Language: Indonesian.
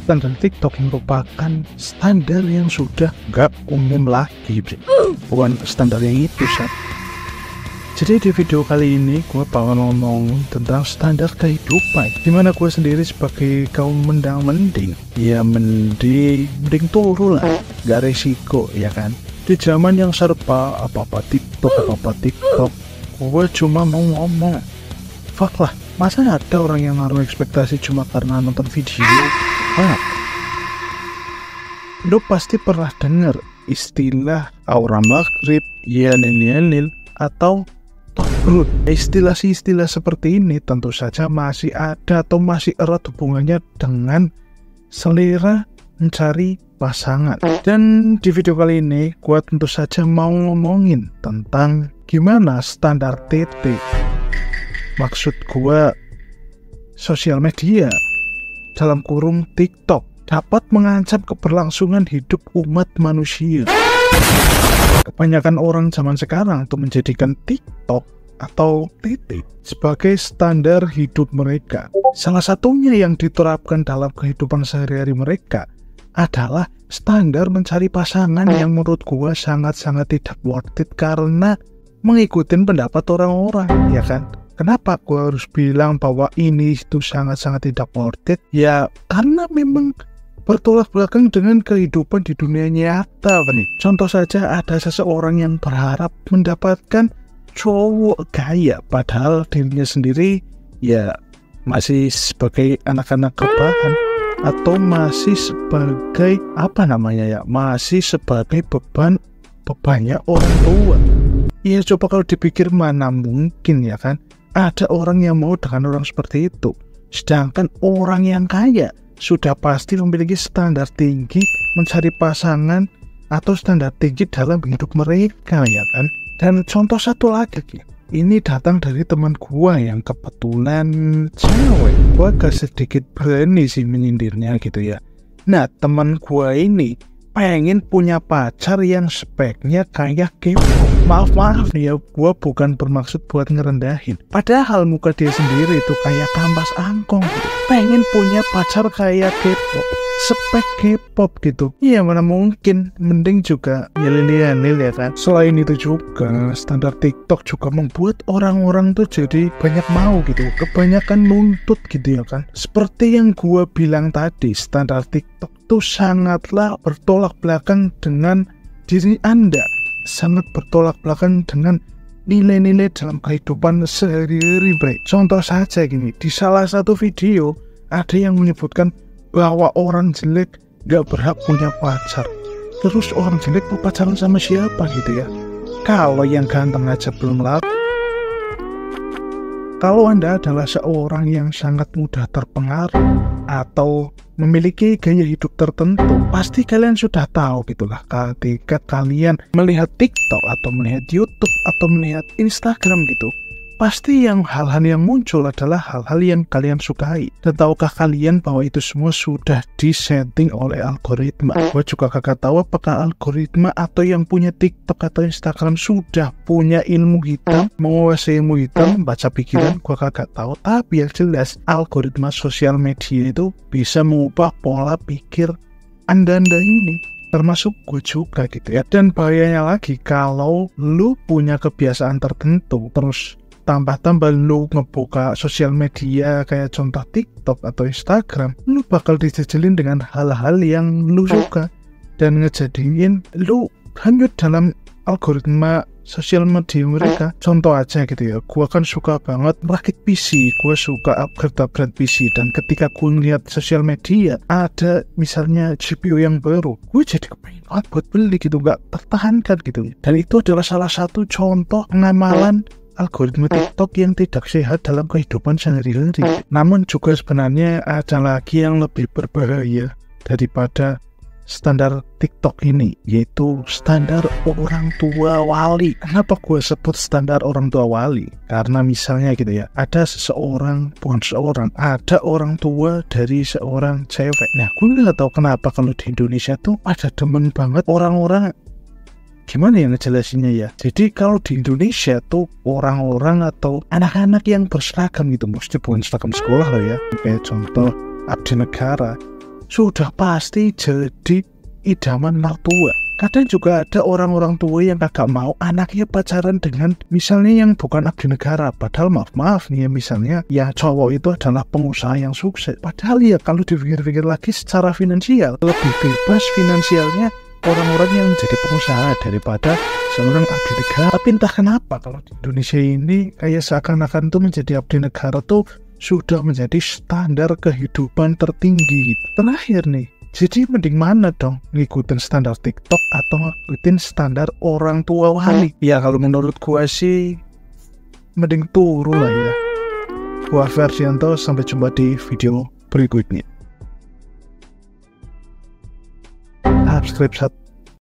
standar TikTok merupakan standar yang sudah nggak umum lagi, bukan standar yang itu, Sat. Jadi di video kali ini gue bakal ngomong tentang standar kehidupan, dimana gue sendiri sebagai kaum mendang-mending, ya mending turu lah, gak resiko ya kan. Di zaman yang serba apa-apa TikTok, gue cuma mau ngomong, fuck lah, masa ada orang yang naruh ekspektasi cuma karena nonton video? Lo pasti pernah dengar istilah aura maghrib, yanil, atau tobrut. Istilah seperti ini tentu saja masih ada atau masih erat hubungannya dengan selera mencari pasangan. Dan di video kali ini gue tentu saja mau ngomongin tentang gimana standar TT, maksud gue sosial media dalam kurung TikTok, dapat mengancam keberlangsungan hidup umat manusia. Kebanyakan orang zaman sekarang tuh menjadikan TikTok atau TT sebagai standar hidup mereka. Salah satunya yang diterapkan dalam kehidupan sehari-hari mereka adalah standar mencari pasangan yang menurut gua sangat-sangat tidak worth it karena mengikuti pendapat orang-orang, ya kan? Kenapa gua harus bilang bahwa ini itu sangat-sangat tidak worth it? Ya karena memang bertolak belakang dengan kehidupan di dunia nyata, nih. Contoh saja ada seseorang yang berharap mendapatkan cowok kaya, padahal dirinya sendiri ya masih sebagai anak-anak rebahan atau masih sebagai masih sebagai bebannya orang tua. Ya coba kalau dipikir mana mungkin ya kan ada orang yang mau dengan orang seperti itu, sedangkan orang yang kaya sudah pasti memiliki standar tinggi mencari pasangan atau standar tinggi dalam hidup mereka, ya kan. Dan contoh satu lagi, ini datang dari teman gua yang kebetulan cewek. Gua agak sedikit berani sih menyindirnya gitu ya. Nah, teman gua ini pengen punya pacar yang speknya kayak K-pop. Maaf nih ya, gua bukan bermaksud buat ngerendahin. Padahal muka dia sendiri itu kayak kampas angkong gitu. Pengen punya pacar kayak K-pop, spek K-pop gitu. Iya mana mungkin, mending juga milenial ya kan. Selain itu juga standar TikTok juga membuat orang-orang tuh jadi banyak mau gitu, kebanyakan nuntut gitu ya kan. Seperti yang gua bilang tadi, standar TikTok tuh sangatlah bertolak belakang dengan diri Anda, sangat bertolak belakang dengan nilai-nilai dalam kehidupan sehari-hari, bre. Contoh saja gini, di salah satu video ada yang menyebutkan bahwa orang jelek gak berhak punya pacar. Terus orang jelek mau pacaran sama siapa gitu ya? Kalau yang ganteng aja belum laku. Kalau Anda adalah seorang yang sangat mudah terpengaruh atau memiliki gaya hidup tertentu, pasti kalian sudah tahu gitulah ketika kalian melihat TikTok atau melihat YouTube atau melihat Instagram gitu, pasti hal-hal yang muncul adalah hal-hal yang kalian sukai. Dan tahukah kalian bahwa itu semua sudah disetting oleh algoritma? Gue juga kagak tahu apakah algoritma atau yang punya TikTok atau Instagram sudah punya ilmu hitam, menguasai ilmu hitam, baca pikiran, gue kagak tahu. Tapi yang jelas algoritma sosial media itu bisa mengubah pola pikir anda ini, termasuk gue juga gitu ya. Dan bahayanya lagi kalau lu punya kebiasaan tertentu terus tambah-tambah lu ngebuka sosial media kayak contoh TikTok atau Instagram, lu bakal dijejelin dengan hal-hal yang lu suka dan ngejadiin lu hanyut dalam algoritma sosial media mereka. Contoh aja gitu ya, gua kan suka banget merakit PC, gua suka upgrade PC, dan ketika gua ngeliat sosial media ada misalnya GPU yang baru, gue jadi kepengen banget buat beli gitu, gak tertahankan gitu. Dan itu adalah salah satu contoh pengamalan algoritma TikTok yang tidak sehat dalam kehidupan sehari-hari. Namun juga sebenarnya ada lagi yang lebih berbahaya daripada standar TikTok ini, yaitu standar orang tua wali. Kenapa gue sebut standar orang tua wali? Karena misalnya gitu ya, ada orang tua dari seorang cewek. Nah, gue nggak tahu kenapa kalau di Indonesia tuh ada demen banget orang-orang, gimana ya ngejelasinnya ya. Jadi kalau di Indonesia tuh orang-orang atau anak-anak yang berseragam gitu, mesti bukan seragam sekolah loh ya, kayak contoh abdi negara, sudah pasti jadi idaman mertua. Kadang juga ada orang-orang tua yang kagak mau anaknya pacaran dengan misalnya yang bukan abdi negara. Padahal maaf nih ya, misalnya ya cowok itu adalah pengusaha yang sukses. Padahal ya kalau dipikir-pikir lagi secara finansial, lebih bebas finansialnya orang-orang yang jadi pengusaha daripada seorang abdi negara. Tapi entah kenapa kalau di Indonesia ini kayak seakan-akan tuh menjadi abdi negara tuh sudah menjadi standar kehidupan tertinggi. Terakhir nih, jadi mending mana dong, ngikutin standar TikTok atau ngikutin standar orang tua wali? Ya kalau menurut gua sih mending turu lah ya. Gua Ferdianto, sampai jumpa di video berikutnya. Subscribe